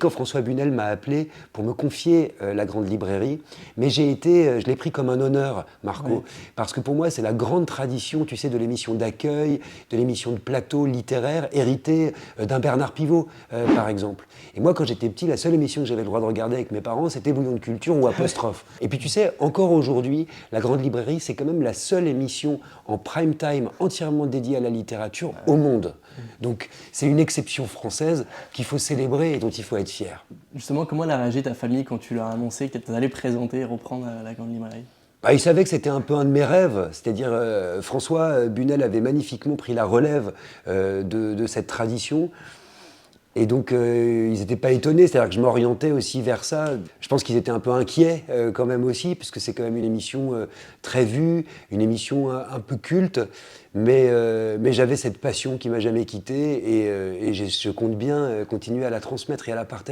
Quand François Bunel m'a appelé pour me confier la grande librairie, mais je l'ai pris comme un honneur, Marco, Ouais. parce que pour moi c'est la grande tradition, tu sais, de l'émission d'accueil, de l'émission de plateau littéraire, héritée d'un Bernard Pivot, par exemple. Et moi, quand j'étais petit, la seule émission que j'avais le droit de regarder avec mes parents, c'était Bouillon de culture ou Apostrophe. Et puis tu sais, encore aujourd'hui, la grande librairie, c'est quand même la seule émission en prime time entièrement dédiée à la littérature au monde. Donc c'est une exception française qu'il faut célébrer et dont il faut être fier. Justement, comment elle a réagi ta famille quand tu leur as annoncé que tu allais présenter et reprendre la grande librairie? Bah, ils savaient que c'était un peu un de mes rêves, c'est-à-dire François Bunel avait magnifiquement pris la relève de cette tradition. Et donc, ils n'étaient pas étonnés, c'est-à-dire que je m'orientais aussi vers ça. Je pense qu'ils étaient un peu inquiets quand même aussi, puisque c'est quand même une émission très vue, une émission un peu culte. Mais j'avais cette passion qui m'a jamais quitté et je compte bien continuer à la transmettre et à la partager.